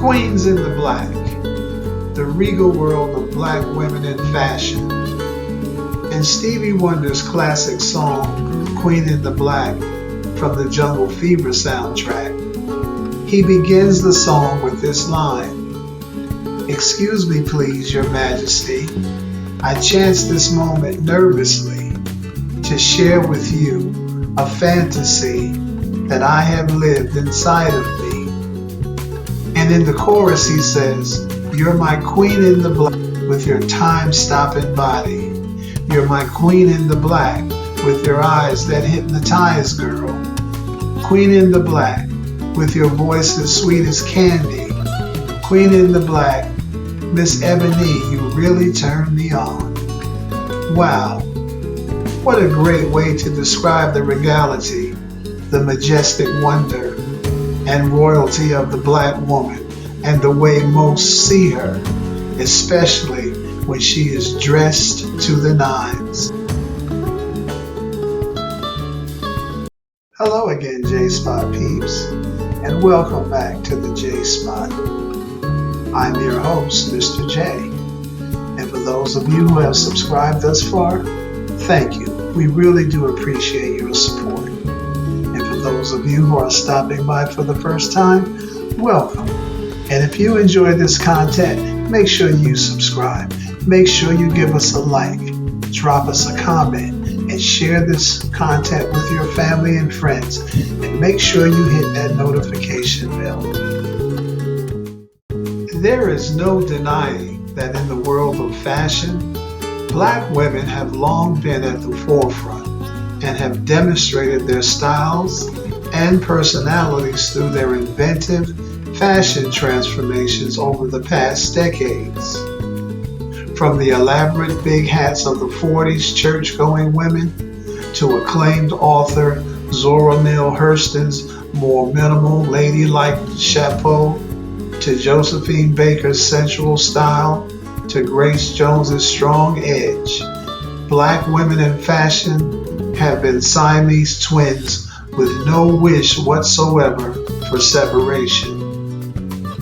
Queens in the Black, the regal world of black women in fashion. In Stevie Wonder's classic song, Queen in the Black, from the Jungle Fever soundtrack, he begins the song with this line: "Excuse me please, your majesty, I chance this moment nervously to share with you a fantasy that I have lived inside of me." And in the chorus he says, "You're my queen in the black with your time-stopping body. You're my queen in the black with your eyes that hypnotize, girl. Queen in the black with your voice as sweet as candy. Queen in the black, Miss Ebony, you really turn me on." Wow, what a great way to describe the regality, the majestic wonder, and royalty of the black woman, and the way most see her, especially when she is dressed to the nines. Hello again, J-Spot peeps, and welcome back to the J-Spot. I'm your host, Mr. J, and for those of you who have subscribed thus far, thank you. We really do appreciate your support. And for those of you who are stopping by for the first time, welcome. And if you enjoy this content, make sure you subscribe. Make sure you give us a like, drop us a comment, and share this content with your family and friends. And make sure you hit that notification bell. There is no denying that in the world of fashion, black women have long been at the forefront and have demonstrated their styles and personalities through their inventive fashion transformations over the past decades. From the elaborate big hats of the 40s church-going women to acclaimed author Zora Neale Hurston's more minimal ladylike chapeau, to Josephine Baker's sensual style, to Grace Jones's strong edge, black women in fashion have been Siamese twins with no wish whatsoever for separation.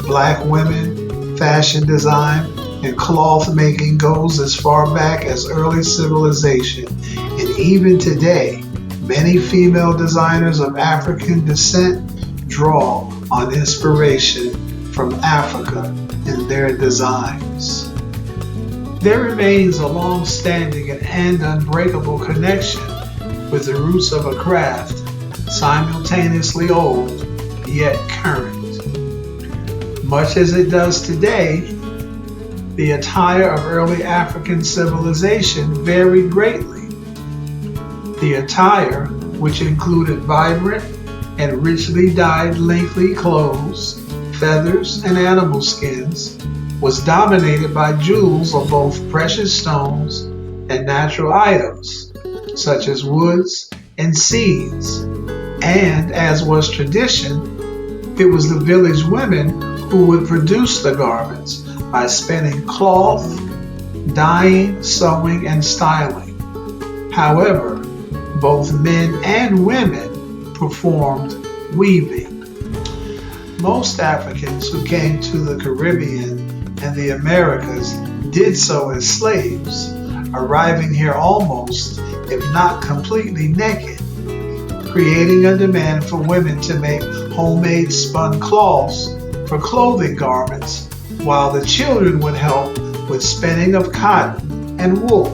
Black women, fashion design, and cloth making goes as far back as early civilization, and even today, many female designers of African descent draw on inspiration from Africa in their designs. There remains a long-standing and unbreakable connection with the roots of a craft, simultaneously old yet current. Much as it does today, the attire of early African civilization varied greatly. The attire, which included vibrant and richly dyed lengthy clothes, feathers, and animal skins, was dominated by jewels of both precious stones and natural items, such as woods and seeds. And, as was tradition, it was the village women who would produce the garments by spinning cloth, dyeing, sewing, and styling. However, both men and women performed weaving. Most Africans who came to the Caribbean and the Americas did so as slaves, arriving here almost, if not completely naked, creating a demand for women to make homemade spun cloths for clothing garments, while the children would help with spinning of cotton and wool.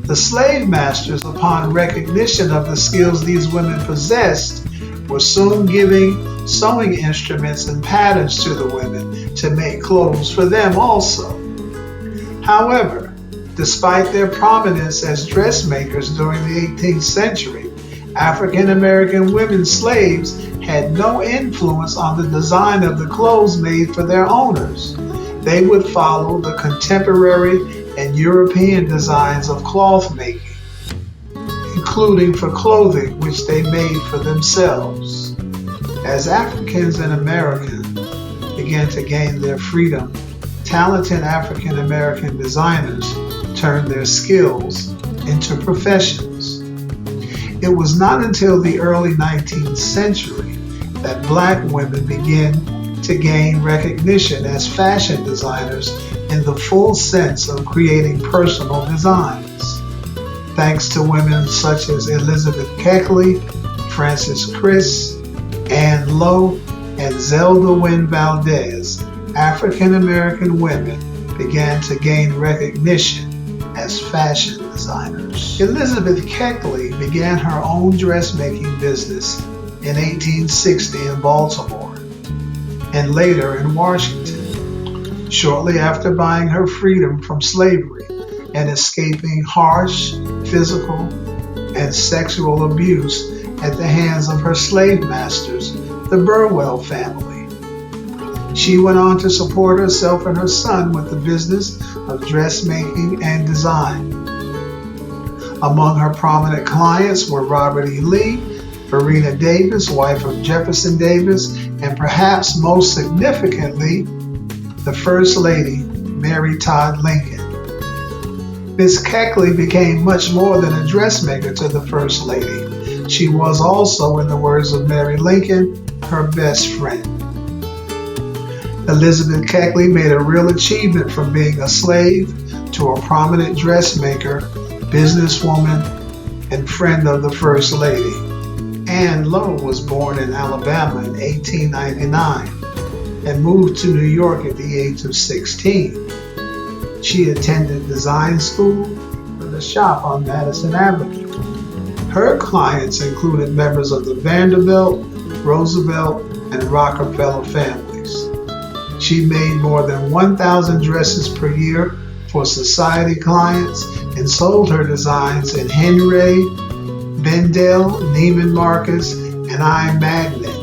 The slave masters, upon recognition of the skills these women possessed, were soon giving sewing instruments and patterns to the women to make clothes for them also. However, despite their prominence as dressmakers during the 18th century, African American women slaves had no influence on the design of the clothes made for their owners. They would follow the contemporary and European designs of cloth making, including for clothing which they made for themselves. As Africans and Americans began to gain their freedom, talented African American designers turned their skills into professions. It was not until the early 19th century that black women began to gain recognition as fashion designers in the full sense of creating personal designs. Thanks to women such as Elizabeth Keckley, Frances Criss, Anne Lowe, and Zelda Wynne Valdez, African American women began to gain recognition as fashion designers. Elizabeth Keckley began her own dressmaking business in 1860 in Baltimore and later in Washington, shortly after buying her freedom from slavery and escaping harsh physical and sexual abuse at the hands of her slave masters, the Burwell family. She went on to support herself and her son with the business of dressmaking and design. Among her prominent clients were Robert E. Lee, Verena Davis, wife of Jefferson Davis, and perhaps most significantly, the First Lady, Mary Todd Lincoln. Miss Keckley became much more than a dressmaker to the First Lady. She was also, in the words of Mary Lincoln, her best friend. Elizabeth Keckley made a real achievement from being a slave to a prominent dressmaker, businesswoman, and friend of the First Lady. Anne Lowe was born in Alabama in 1899 and moved to New York at the age of 16. She attended design school with a shop on Madison Avenue. Her clients included members of the Vanderbilt, Roosevelt, and Rockefeller families. She made more than 1,000 dresses per year for society clients and sold her designs in Henry, Bendel, Neiman Marcus, and I. Magnet.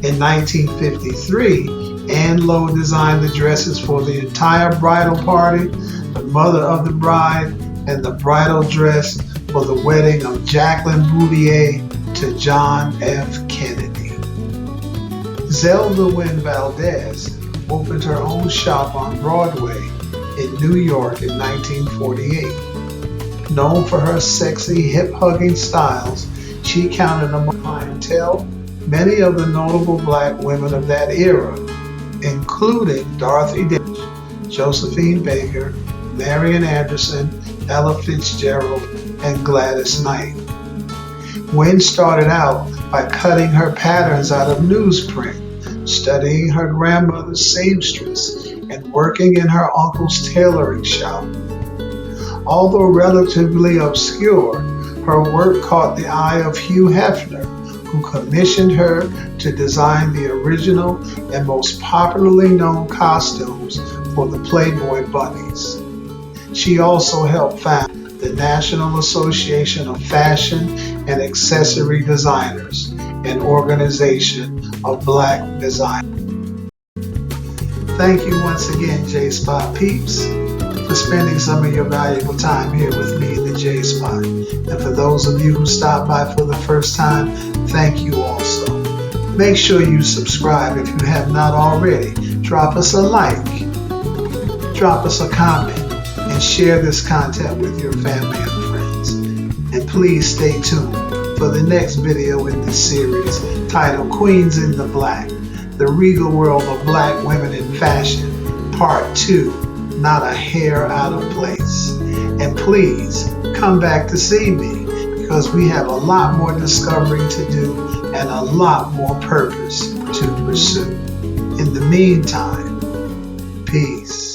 In 1953, Anne Lowe designed the dresses for the entire bridal party, the mother of the bride, and the bridal dress for the wedding of Jacqueline Bouvier to John F. Kennedy. Zelda Wynne Valdez opened her own shop on Broadway in New York in 1948. Known for her sexy, hip-hugging styles, she counted among clientele many of the notable black women of that era, including Dorothy Day, Josephine Baker, Marian Anderson, Ella Fitzgerald, and Gladys Knight. Wynne started out by cutting her patterns out of newsprint, studying her grandmother's seamstress, and working in her uncle's tailoring shop. Although relatively obscure, her work caught the eye of Hugh Hefner, who commissioned her to design the original and most popularly known costumes for the Playboy Bunnies. She also helped found the National Association of Fashion and Accessory Designers, an organization of black designers. Thank you once again, J-Spot peeps, for spending some of your valuable time here with me in the J-Spot. And for those of you who stopped by for the first time, thank you also. Make sure you subscribe if you have not already. Drop us a like, drop us a comment, and share this content with your family and friends. And please stay tuned for the next video in this series titled Queens in the Black, The Regal World of Black Women in Fashion, Part 2, Not a Hair Out of Place. And please come back to see me, because we have a lot more discovering to do and a lot more purpose to pursue. In the meantime, peace.